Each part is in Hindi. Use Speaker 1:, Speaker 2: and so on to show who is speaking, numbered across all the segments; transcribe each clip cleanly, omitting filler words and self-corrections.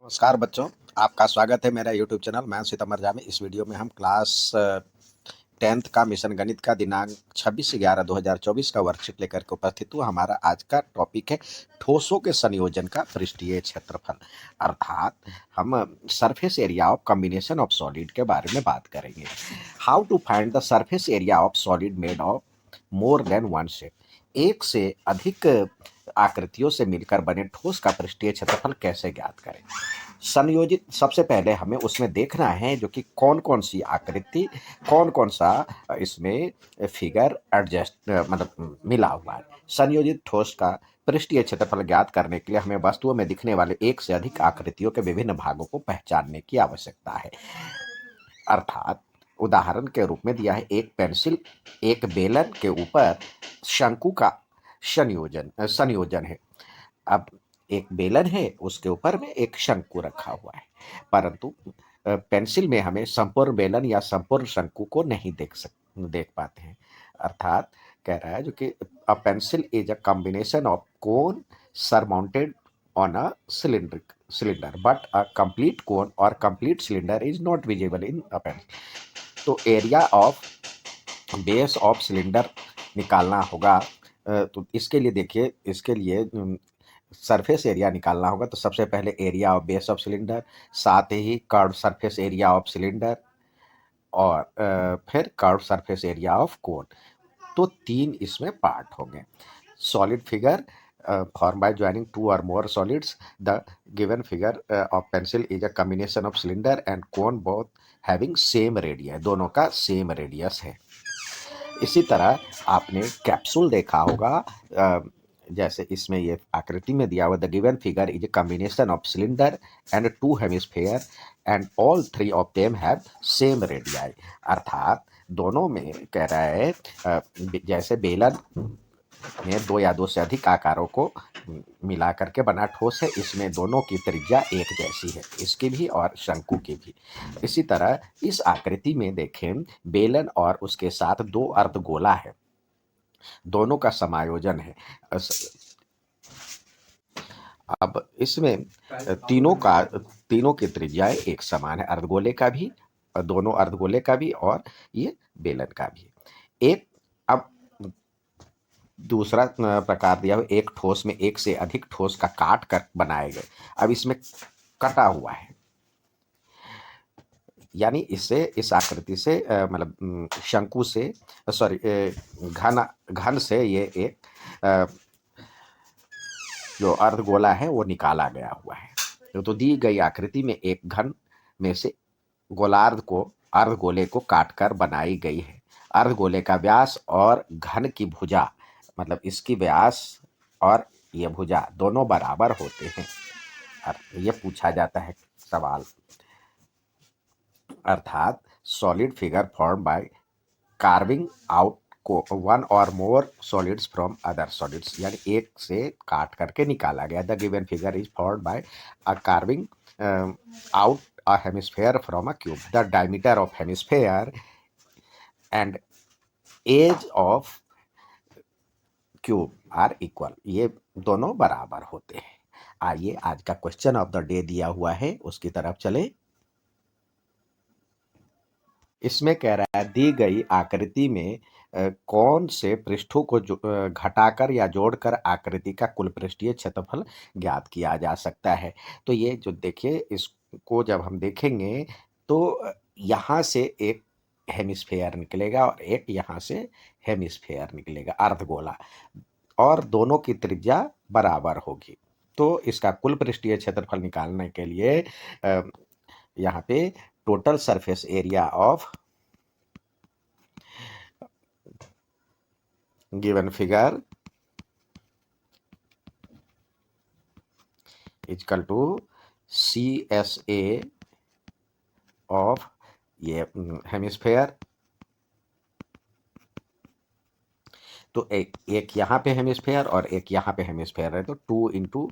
Speaker 1: नमस्कार बच्चों, आपका स्वागत है मेरा यूट्यूब चैनल। मैं सितम्बर जामी। इस वीडियो में हम क्लास 10th का मिशन गणित का दिनांक 26/11/2024 का वर्कशीट लेकर के उपस्थित हूँ। हमारा आज का टॉपिक है ठोसों के संयोजन का पृष्ठीय क्षेत्रफल, अर्थात हम surface area of combination of solid के बारे में बात करेंगे। How to find the surface area of solid made of more than one shape. एक से अधिक आकृतियों से मिलकर बने ठोस का पृष्ठीय क्षेत्रफल कैसे ज्ञात करें। संयोजित सबसे पहले हमें उसमें देखना है जो कि कौन कौन सी आकृति, कौन कौन सा इसमें फिगर एडजस्ट मतलब मिला हुआ है। संयोजित ठोस का पृष्ठीय क्षेत्रफल ज्ञात करने के लिए हमें वस्तुओं में दिखने वाले एक से अधिक आकृतियों के विभिन्न भागों को पहचानने की आवश्यकता है। अर्थात उदाहरण के रूप में दिया है, एक पेंसिल एक बेलन के ऊपर शंकु का संयोजन है। अब एक बेलन है, उसके ऊपर में एक शंकु रखा हुआ है, परंतु पेंसिल में हमें संपूर्ण बेलन या संपूर्ण शंकु को नहीं देख पाते हैं। अर्थात कह रहा है जो कि a pencil is a combination of cone surmounted on a cylinder but a complete cone or complete cylinder is not visible in a pencil। तो area of base of cylinder निकालना होगा। तो इसके लिए देखिए, इसके लिए सरफेस एरिया निकालना होगा। तो सबसे पहले area of base of cylinder, साथ ही curve surface area of cylinder और फिर curve surface area of cone. तो तीन इसमें पार्ट होंगे। Solid figure formed by joining two or more solids. The given figure of pencil is a combination of cylinder and cone both having same radius। दोनों का सेम रेडियस है। इसी तरह आपने कैप्सूल देखा होगा, जैसे इसमें ये आकृति में दिया हुआ, the given figure is a combination of cylinder and two hemisphere and all three of them have same radii. अर्थात दोनों में कह रहा है जैसे बेलन में दो या दो से अधिक आकारों को मिला करके बना ठोस है, इसमें दोनों की त्रिज्या एक जैसी है, इसकी भी और शंकु की भी। इसी तरह इस आकृति में देखें, बेलन और उसके साथ दो अर्धगोला है, दोनों का समायोजन है। अब इसमें तीनों की त्रिज्याएं एक समान है, अर्धगोले का भी, दोनों अर्धगोले का भी और ये बेलन का भी। एक अब दूसरा प्रकार दिया हुआ, एक ठोस में एक से अधिक ठोस का काट कर बनाए गए। अब इसमें कटा हुआ है, यानी इससे इस आकृति से मतलब शंकु से सॉरी घन से ये एक जो अर्धगोला है वो निकाला गया हुआ है। तो दी गई आकृति में एक घन में से गोलार्ध को अर्धगोले को काटकर बनाई गई है। अर्धगोले का व्यास और घन की भुजा, मतलब इसकी व्यास और ये भुजा दोनों बराबर होते हैं। ये पूछा जाता है सवाल। अर्थात solid figure form by carving out को वन और मोर सॉलिड्स फ्रॉम अदर सॉलिड्स, यानी एक से काट करके निकाला गया। The given figure is form by a carving out a hemisphere from a cube। The diameter of hemisphere and edge of cube are equal। ये दोनों बराबर होते हैं। आइए आज का क्वेश्चन ऑफ द डे दिया हुआ है, उसकी तरफ चले। इसमें कह रहा है दी गई आकृति में कौन से पृष्ठों को घटाकर या जोड़कर आकृति का कुल पृष्ठीय क्षेत्रफल ज्ञात किया जा सकता है। तो ये जो देखिए, इसको जब हम देखेंगे तो यहाँ से एक हेमिस्फेयर निकलेगा और एक यहाँ से हेमिस्फेयर निकलेगा, अर्धगोला, और दोनों की त्रिज्या बराबर होगी। तो इसका कुल पृष्ठीय क्षेत्रफल निकालने के लिए यहाँ पे total surface area of given figure equal to CSA of ये हेमिस्फेयर। तो एक यहाँ पे हेमिस्फेयर और एक यहाँ पे हेमिस्फेयर है, तो 2 into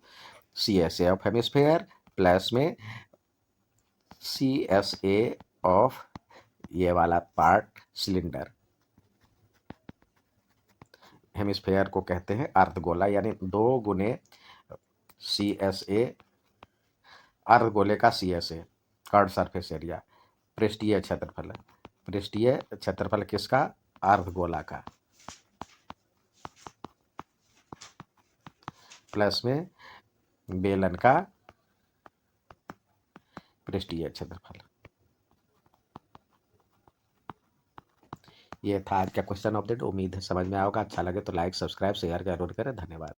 Speaker 1: CSA of hemisphere plus में CSA ऑफ ये वाला पार्ट सिलेंडर। हेमिस्फेयर को कहते हैं अर्धगोला, यानी 2 गुने CSA अर्धगोले का CS है, कर्ड सरफेस एरिया। पृष्ठीय क्षेत्रफल, पृष्ठीय क्षेत्रफल किसका? अर्धगोला का। प्लस में बेलन का पृष्ठीय क्षेत्रफल। ये था आज का क्वेश्चन ऑफ द डे। उम्मीद है समझ में आओगा। अच्छा लगे तो लाइक सब्सक्राइब शेयर जरूर करें। धन्यवाद।